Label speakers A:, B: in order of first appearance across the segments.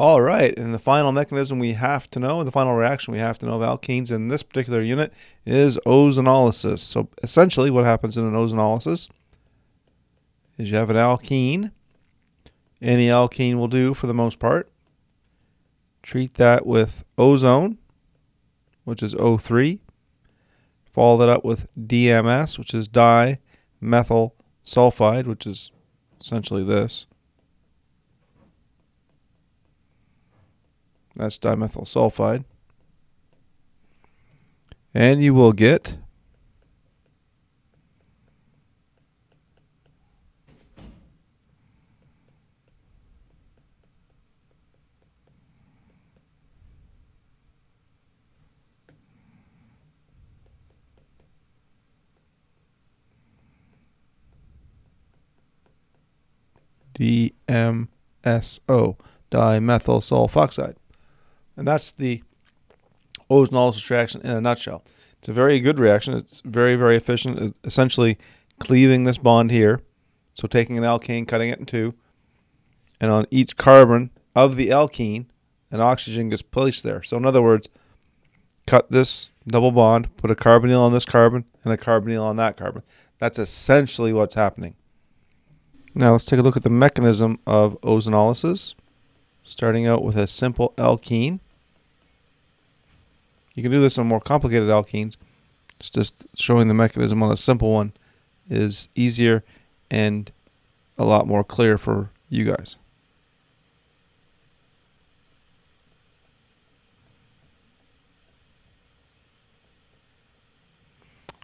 A: All right, and the final mechanism we have to know, the final reaction we have to know of alkenes in this particular unit is ozonolysis. So essentially what happens in an ozonolysis is you have an alkene. Any alkene will do for the most part. Treat that with ozone, which is O3. Follow that up with DMS, which is dimethyl sulfide, which is essentially this. That's dimethyl sulfide. And you will get DMSO, dimethyl sulfoxide. And that's the ozonolysis reaction in a nutshell. It's a very good reaction. It's very, very efficient. It's essentially cleaving this bond here. So taking an alkane, cutting it in two, and on each carbon of the alkene, an oxygen gets placed there. So in other words, cut this double bond, put a carbonyl on this carbon, and a carbonyl on that carbon. That's essentially what's happening. Now let's take a look at the mechanism of ozonolysis, starting out with a simple alkene. You can do this on more complicated alkenes. It's just showing the mechanism on a simple one is easier and a lot more clear for you guys.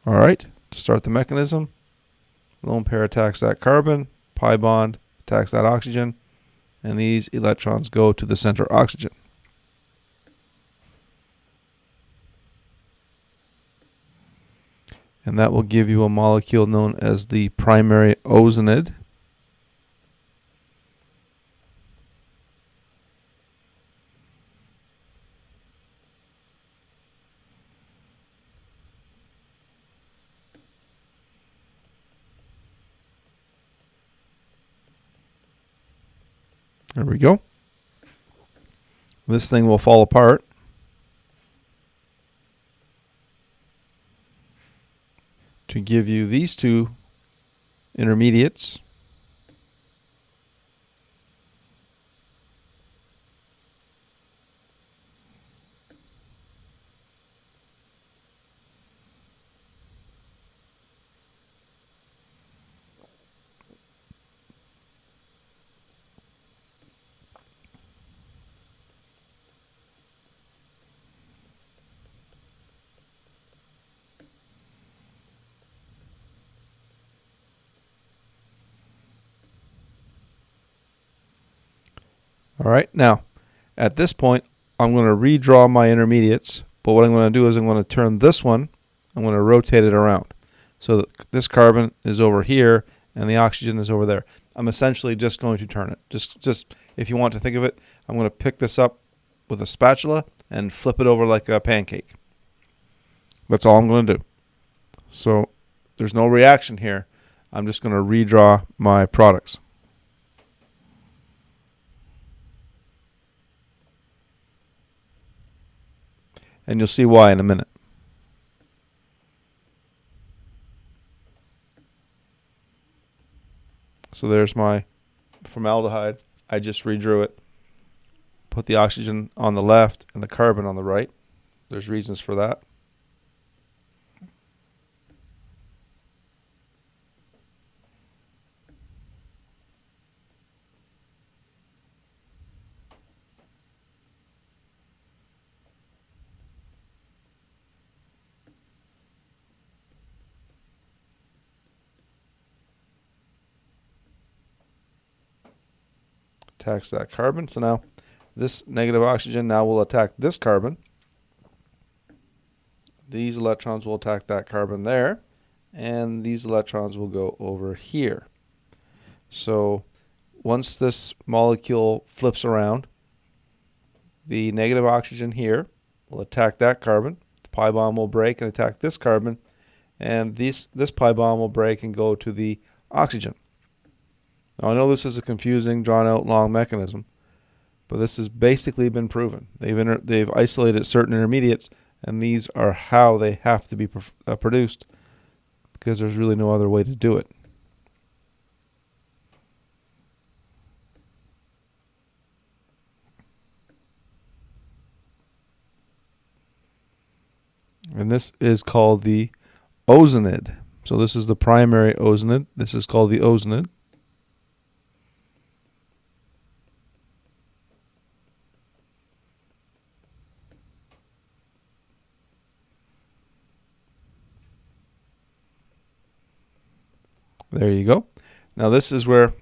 A: All right, to start the mechanism, lone pair attacks that carbon, pi bond attacks that oxygen, and these electrons go to the center oxygen. And that will give you a molecule known as the primary ozonide. There we go. This thing will fall apart. To give you these two intermediates. All right, now at this point, I'm going to redraw my intermediates, but what I'm going to do is I'm going to turn this one, I'm going to rotate it around. So that this carbon is over here and the oxygen is over there. I'm essentially just going to turn it. Just if you want to think of it, I'm going to pick this up with a spatula and flip it over like a pancake. That's all I'm going to do. So there's no reaction here. I'm just going to redraw my products. And you'll see why in a minute. So there's my formaldehyde. I just redrew it. Put the oxygen on the left and the carbon on the right. There's reasons for that. Attacks that carbon. So now this negative oxygen now will attack this carbon. These electrons will attack that carbon there, and these electrons will go over here. So once this molecule flips around, the negative oxygen here will attack that carbon. The pi bond will break and attack this carbon, and this pi bond will break and go to the oxygen. Now I know this is a confusing, drawn out, long mechanism, But this has basically been proven. They've isolated certain intermediates, and these are how they have to be produced, because there's really no other way to do it. And this is called the ozonide. So this is the primary ozonide. This is called the ozonide. There you go. Now this is where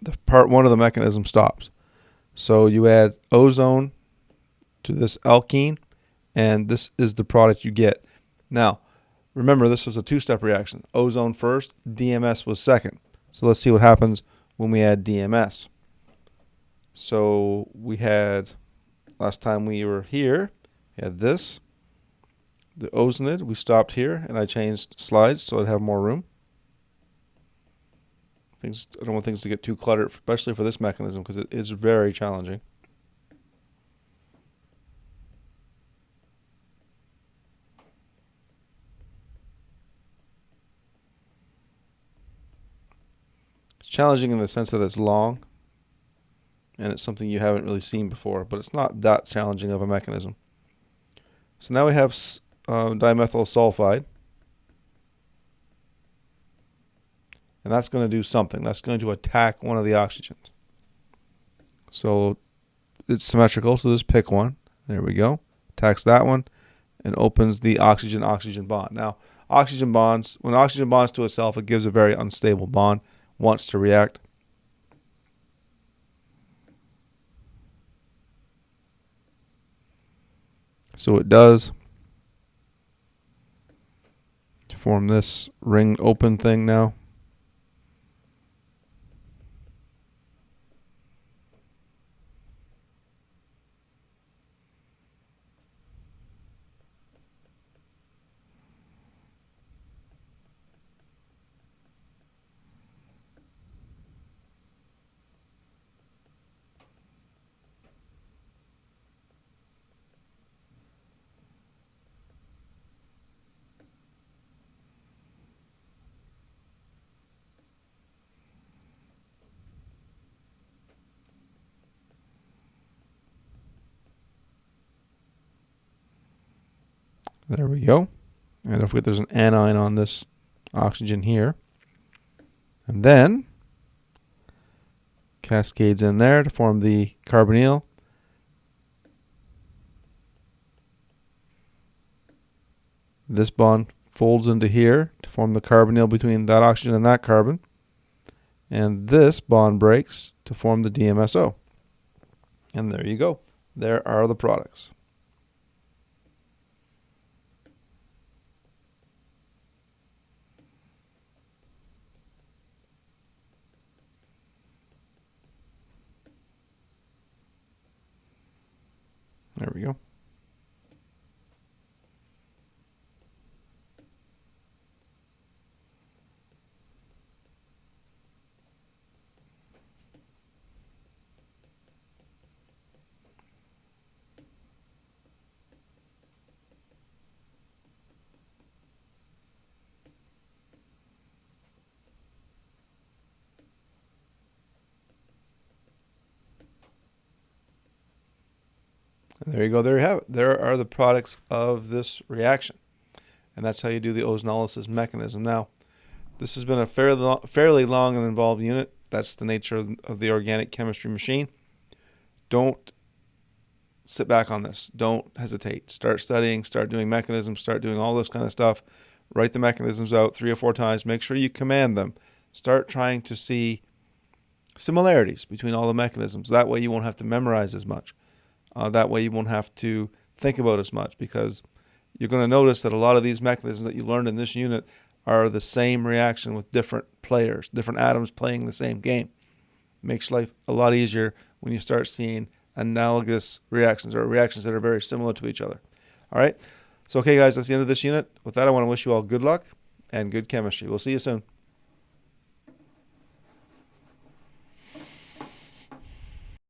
A: the part one of the mechanism stops. So you add ozone to this alkene, and this is the product you get. Now, remember, this was a two-step reaction. Ozone first, DMS was second. So let's see what happens when we add DMS. So we had, last time we were here, we had this, the ozonide. We stopped here, and I changed slides so I'd have more room. I don't want things to get too cluttered, especially for this mechanism, because it is very challenging. It's challenging in the sense that it's long, and it's something you haven't really seen before, but it's not that challenging of a mechanism. So now we have dimethyl sulfide. And that's going to do something. That's going to attack one of the oxygens. So it's symmetrical, so just pick one. There we go. Attacks that one and opens the oxygen-oxygen bond. Now, oxygen bonds, when oxygen bonds to itself, it gives a very unstable bond, wants to react. So it does form this ring open thing now. There we go. And don't forget there's an anion on this oxygen here. And then cascades in there to form the carbonyl. This bond folds into here to form the carbonyl between that oxygen and that carbon. And this bond breaks to form the DMSO. And there you go. There are the products. There we go. And there you go. There you have it. There are the products of this reaction. And that's how you do the ozonolysis mechanism. Now, this has been a fairly long and involved unit. That's the nature of the organic chemistry machine. Don't sit back on this. Don't hesitate. Start studying, start doing mechanisms, start doing all this kind of stuff. Write the mechanisms out 3 or 4 times. Make sure you command them. Start trying to see similarities between all the mechanisms. That way you won't have to memorize as much. That way you won't have to think about as much, because you're going to notice that a lot of these mechanisms that you learned in this unit are the same reaction with different players, different atoms playing the same game. Makes life a lot easier when you start seeing analogous reactions, or reactions that are very similar to each other. All right. So, okay, guys, that's the end of this unit. With that, I want to wish you all good luck and good chemistry. We'll see you soon.